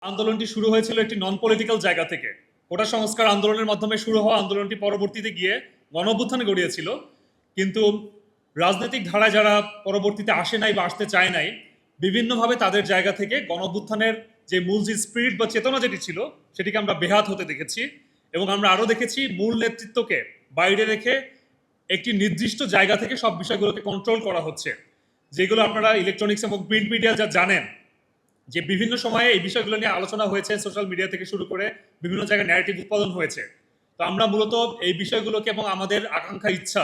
আন্দোলনটি শুরু হয়েছিল একটি নন পলিটিক্যাল জায়গা থেকে। কোটা সংস্কার আন্দোলনের মাধ্যমে শুরু হওয়া আন্দোলনটি পরবর্তীতে গিয়ে গণঅভ্যুত্থানে গড়িয়েছিল। কিন্তু রাজনৈতিক ধারায় যারা পরবর্তীতে আসে নাই বা আসতে চায় নাই, বিভিন্নভাবে তাদের জায়গা থেকে গণঅভ্যুত্থানের যে মূল যে স্পিরিট বা চেতনা যেটি ছিল সেটিকে আমরা বেহাত হতে দেখেছি। এবং আমরা আরও দেখেছি মূল নেতৃত্বকে বাইরে রেখে একটি নির্দিষ্ট জায়গা থেকে সব বিষয়গুলোকে কন্ট্রোল করা হচ্ছে, যেগুলো আপনারা ইলেকট্রনিক্স এবং প্রিন্ট মিডিয়া যা জানেন যে বিভিন্ন সময়ে এই বিষয়গুলো নিয়ে আলোচনা হয়েছে, সোশ্যাল মিডিয়া থেকে শুরু করে বিভিন্ন জায়গায় ন্যারেটিভ উৎপাদন হয়েছে। তো আমরা মূলত এই বিষয়গুলোকে এবং আমাদের আকাঙ্ক্ষা ইচ্ছা,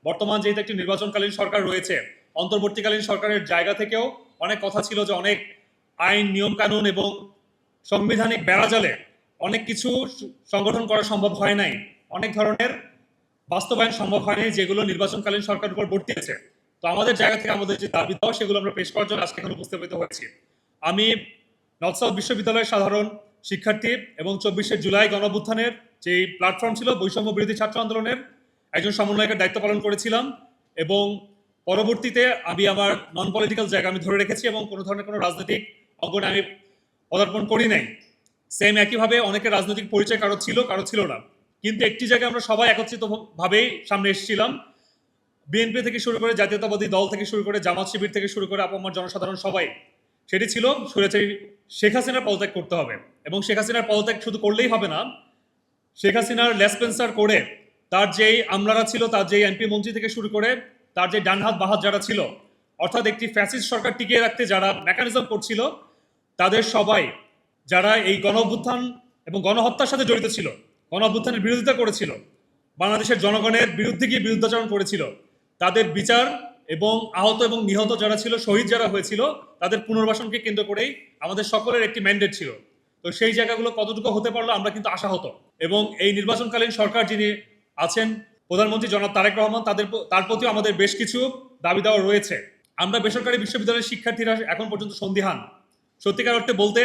বর্তমান যেহেতু একটি নির্বাচনকালীন সরকার রয়েছে, অন্তর্বর্তীকালীন সরকারের জায়গা থেকেও অনেক কথা ছিল যে অনেক আইন নিয়ম কানুন এবং সাংবিধানিক বেড়াজালে অনেক কিছু সংগঠন করা সম্ভব হয় নাই, অনেক ধরনের বাস্তবায়ন সম্ভব হয়নি যেগুলো নির্বাচনকালীন সরকারের উপর বর্তিয়েছে। তো আমাদের জায়গা থেকে আমাদের যে দাবি দেওয়া সেগুলো আমরা পেশ করার জন্য আজকে এখানে উপস্থাপিত হয়েছি। আমি নর্থ সাউথ বিশ্ববিদ্যালয়ের সাধারণ শিক্ষার্থী এবং 24শে জুলাই গণঅভ্যুত্থানের যে প্ল্যাটফর্ম ছিল বৈষম্য বিরোধী ছাত্র আন্দোলনের একজন সমন্বয়কের দায়িত্ব পালন করেছিলাম। এবং পরবর্তীতে আমি আমার নন পলিটিক্যাল জায়গা আমি ধরে রেখেছি এবং কোনো ধরনের কোনো রাজনৈতিক অঙ্গনে আমি পদার্পণ করি নাই। সেম একইভাবে অনেকের রাজনৈতিক পরিচয় কারো ছিল না, কিন্তু একটি জায়গায় আমরা সবাই একত্রিতভাবেই সামনে এসেছিলাম। বিএনপি থেকে শুরু করে জাতীয়তাবাদী দল থেকে শুরু করে জামাত শিবির থেকে শুরু করে আপামর জনসাধারণ সবাই, সেটি ছিল স্বৈরাচারী শেখ হাসিনার পদত্যাগ করতে হবে। এবং শেখ হাসিনার পদত্যাগ শুধু করলেই হবে না, শেখ হাসিনার লেসপেন্সার করে তার যেই আমলারা ছিল, তার যেই এমপি মন্ত্রী থেকে শুরু করে তার যে ডানহাত বাহাত যারা ছিল, অর্থাৎ একটি ফ্যাসিস্ট সরকার টিকিয়ে রাখতে যারা মেকানিজম করছিল, তাদের সবাই যারা এই গণ অভ্যুত্থান এবং গণহত্যার সাথে জড়িত ছিল, গণ অভ্যুত্থানের বিরোধিতা করেছিল, বাংলাদেশের জনগণের বিরুদ্ধে গিয়ে বিরুদ্ধাচরণ করেছিল, তাদের বিচার এবং আহত এবং নিহত যারা ছিল, শহীদ যারা হয়েছিল, তাদের পুনর্বাসনকে কেন্দ্র করেই আমাদের সকলের একটি ম্যান্ডেট ছিল। তো সেই জায়গাগুলো কতটুকু হতে পারলো আমরা কিন্তু আশাহত। এবং এই নির্বাচনকালীন সরকার যিনি আছেন প্রধানমন্ত্রী জনাব তারেক রহমান, তার প্রতিও আমাদের বেশ কিছু দাবি দেওয়া রয়েছে। আমরা বেসরকারি বিশ্ববিদ্যালয়ের শিক্ষার্থীরা এখন পর্যন্ত সন্দিহান। সত্যিকার অর্থে বলতে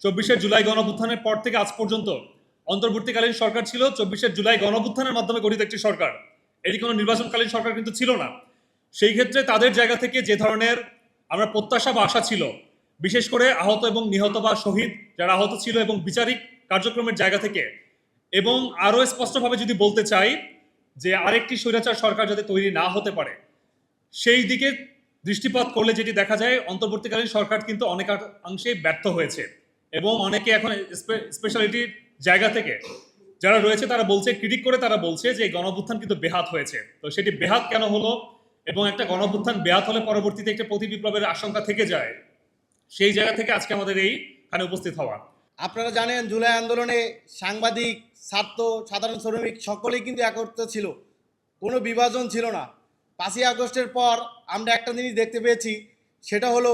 24শে জুলাই গণঅভ্যুত্থানের পর থেকে আজ পর্যন্ত অন্তর্বর্তীকালীন সরকার ছিল 24শে জুলাই গণঅভ্যুত্থানের মাধ্যমে গঠিত একটি সরকার, এটি কোনো নির্বাচনকালীন সরকার কিন্তু ছিল না। সেই ক্ষেত্রে তাদের জায়গা থেকে যে ধরনের আমরা প্রত্যাশা বা আশা ছিল, বিশেষ করে আহত এবং নিহত বা শহীদ যারা আহত ছিল এবং বিচারিক কার্যক্রমের জায়গা থেকে, এবং আরও স্পষ্টভাবে যদি বলতে চাই যে আরেকটি স্বৈরাচার সরকার যাতে তৈরি না হতে পারে, সেই দিকে দৃষ্টিপাত করলে যেটি দেখা যায় অন্তর্বর্তীকালীন সরকার কিন্তু অনেকাংশেই ব্যর্থ হয়েছে। এবং অনেকে এখন স্পেশালিটির জায়গা থেকে যারা রয়েছে তারা বলছে, ক্রিটিক করে তারা বলছে যে গণঅভ্যুত্থান কিন্তু বেহাত হয়েছে। তো সেটি বেহাত কেন হলো এবং একটা গণঅভ্যুত্থান বেহাত হলে পরবর্তীতে একটা প্রতি বিপ্লবের আশঙ্কা থেকে যায়, সেই জায়গা থেকে আজকে আমাদের এইখানে উপস্থিত হওয়া। আপনারা জানেন জুলাই আন্দোলনে সাংবাদিক, ছাত্র, সাধারণ শ্রমিক সকলেই কিন্তু একত্রিত ছিল, কোনো বিভাজন ছিল না। 5ই আগস্টের পর আমরা একটা জিনিস দেখতে পেয়েছি, সেটা হলো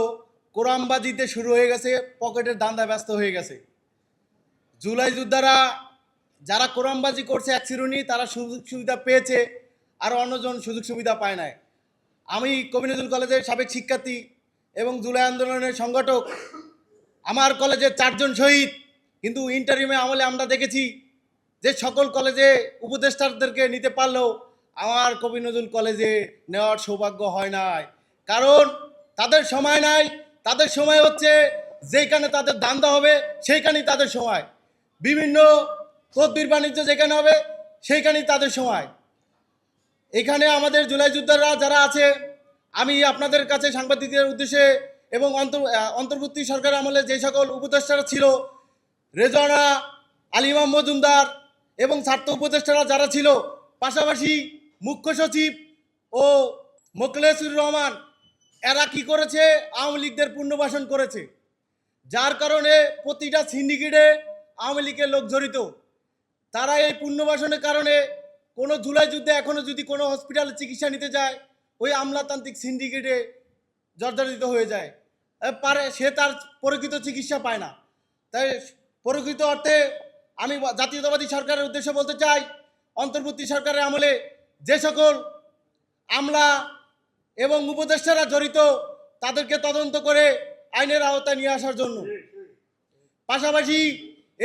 কোরআনবাজিতে শুরু হয়ে গেছে, পকেটের দান্দায় ব্যস্ত হয়ে গেছে। জুলাই যোদ্ধারা যারা কোরআনবাজি করছে এক শ্রেণী, তারা সুযোগ সুবিধা পেয়েছে, আর অন্যজন সুযোগ সুবিধা পায় নাই। আমি কবি নজরুল কলেজের সাবেক শিক্ষার্থী এবং জুলাই আন্দোলনের সংগঠক। আমার কলেজে 4 জন শহীদ, কিন্তু ইন্টারিমে আমলে আমরা দেখেছি যে সকল কলেজে উপদেষ্টাদেরকে নিতে পারলেও আমার কবি নজরুল কলেজে নেওয়ার সৌভাগ্য হয় নাই। কারণ তাদের সময় নাই, তাদের সময় হচ্ছে যেখানে তাদের দান্দা হবে সেইখানেই তাদের সময়, বিভিন্ন তদবির বাণিজ্য যেখানে হবে সেইখানেই তাদের সময়। এখানে আমাদের জুলাই যোদ্ধারা যারা আছে, আমি আপনাদের কাছে সাংবাদিকদের উদ্দেশ্যে এবং অন্তর্বর্তী সরকার আমলে যে সকল উপদেষ্টারা ছিল, রেজওয়ানা, আলিমা মজুমদার এবং ছাত্র উপদেষ্টারা যারা ছিল, পাশাপাশি মুখ্য সচিব ও মোখলেসুর রহমান, এরা কি করেছে? আওয়ামী লীগদের পুনর্বাসন করেছে, যার কারণে প্রতিটা সিন্ডিকেটে আওয়ামী লীগের লোক জড়িত। তারা এই পুনর্বাসনের কারণে কোনো জুলাই যুদ্ধে এখনও যদি কোনো হসপিটালে চিকিৎসা নিতে যায়, ওই আমলাতান্ত্রিক সিন্ডিকেটে জর্জরিত হয়ে যায়, সে তার প্রকৃত চিকিৎসা পায় না। তাই প্রকৃত অর্থে আমি জাতীয়তাবাদী সরকারের উদ্দেশ্যে বলতে চাই, অন্তর্বর্তী সরকারের আমলে যে সকল আমলা এবং উপদেষ্টারা জড়িত, তাদেরকে তদন্ত করে আইনের আওতায় নিয়ে আসার জন্য, পাশাপাশি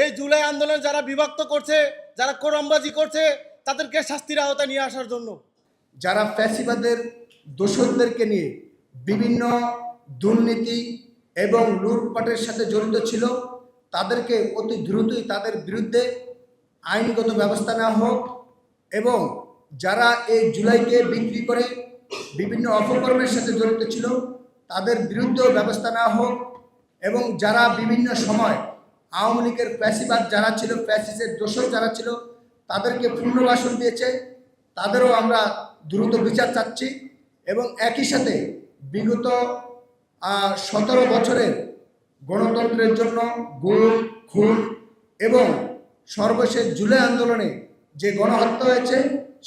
এই জুলাই আন্দোলন যারা বিভক্ত করছে, যারা কোরআনবাজি করছে, তাদেরকে শাস্তির আওতায় নিয়ে আসার জন্য। যারা ফ্যাসিবাদের দোসরদেরকে নিয়ে বিভিন্ন দুর্নীতি এবং লুটপাটের সাথে জড়িত ছিল, তাদেরকে অতি দ্রুতই তাদের বিরুদ্ধে আইনগত ব্যবস্থা নেওয়া হোক এবং যারা এই জুলাইকে বিক্রি করে বিভিন্ন অপকর্মের সাথে জড়িত ছিল তাদের বিরুদ্ধেও ব্যবস্থা নেওয়া হোক এবং যারা বিভিন্ন সময় আওয়ামী লীগের ফ্যাসিবাদ যারা ছিল, ফ্যাসিসের দোষর যারা ছিল, তাদেরকে পুনর্বাসন দিয়েছে, তাদেরও আমরা দ্রুত বিচার চাচ্ছি। এবং একই সাথে বিগত 17 বছরের গণতন্ত্রের জন্য গুম, খুন এবং সর্বশেষ জুলাই আন্দোলনে যে গণহত্যা হয়েছে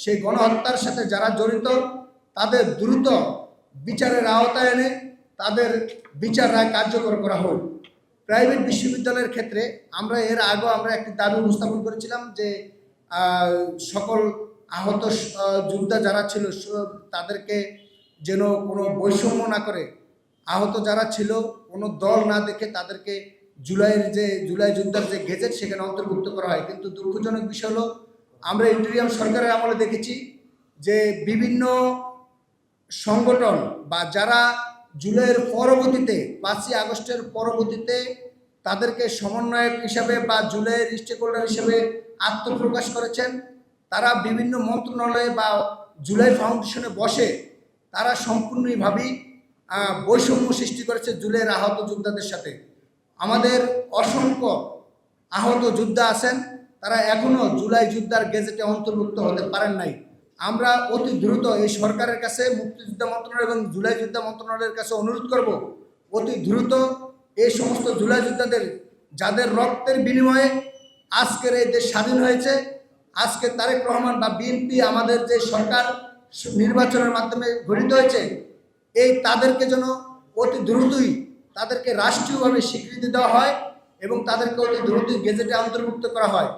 সেই গণহত্যার সাথে যারা জড়িত তাদের দ্রুত বিচারের আওতায় এনে তাদের বিচার রায় কার্যকর করা হোক। প্রাইভেট বিশ্ববিদ্যালয়ের ক্ষেত্রে আমরা এর আগেও আমরা একটি দাবি উপস্থাপন করেছিলাম যে সকল আহত যোদ্ধা যারা ছিল তাদেরকে যেন কোনো বৈষম্য না করে, আহত যারা ছিল কোনো দল না দেখে তাদেরকে জুলাই যোদ্ধার যে গেজেট সেখানে অন্তর্ভুক্ত করা হয়। কিন্তু দুঃখজনক বিষয় হলো আমরা ইন্টেরিয়াম সরকারের আমলে দেখেছি যে বিভিন্ন সংগঠন বা যারা জুলাইয়ের পরবর্তীতে 5ই আগস্টের পরবর্তীতে তাদেরকে সমন্বয়ক হিসাবে বা জুলাইয়ের স্টেক হোল্ডার হিসেবে আত্মপ্রকাশ করেছেন, তারা বিভিন্ন মন্ত্রণালয়ে বা জুলাই ফাউন্ডেশনে বসে তারা সম্পূর্ণভাবেই বৈষম্য সৃষ্টি করেছে জুলাইয়ের আহত যোদ্ধাদের সাথে। আমাদের অসংখ্য আহত যোদ্ধা আছেন, তারা এখনও জুলাই যোদ্ধার গেজেটে অন্তর্ভুক্ত হতে পারেন নাই। আমরা অতি দ্রুত এই সরকারের কাছে, মুক্তিযোদ্ধা মন্ত্রণালয় এবং জুলাই যোদ্ধা মন্ত্রণালয়ের কাছে অনুরোধ করব, অতি দ্রুত এই সমস্ত জুলাই যোদ্ধাদের যাদের রক্তের বিনিময়ে আজকের এই দেশ স্বাধীন হয়েছে, আজকে তারেক রহমান বা বিএনপি আমাদের যে সরকার নির্বাচনের মাধ্যমে গঠিত হয়েছে, এই তাদেরকে যেন অতি দ্রুতই তাদেরকে রাষ্ট্রীয়ভাবে স্বীকৃতি দেওয়া হয় এবং তাদেরকে অতি দ্রুতই গেজেটে অন্তর্ভুক্ত করা হয়।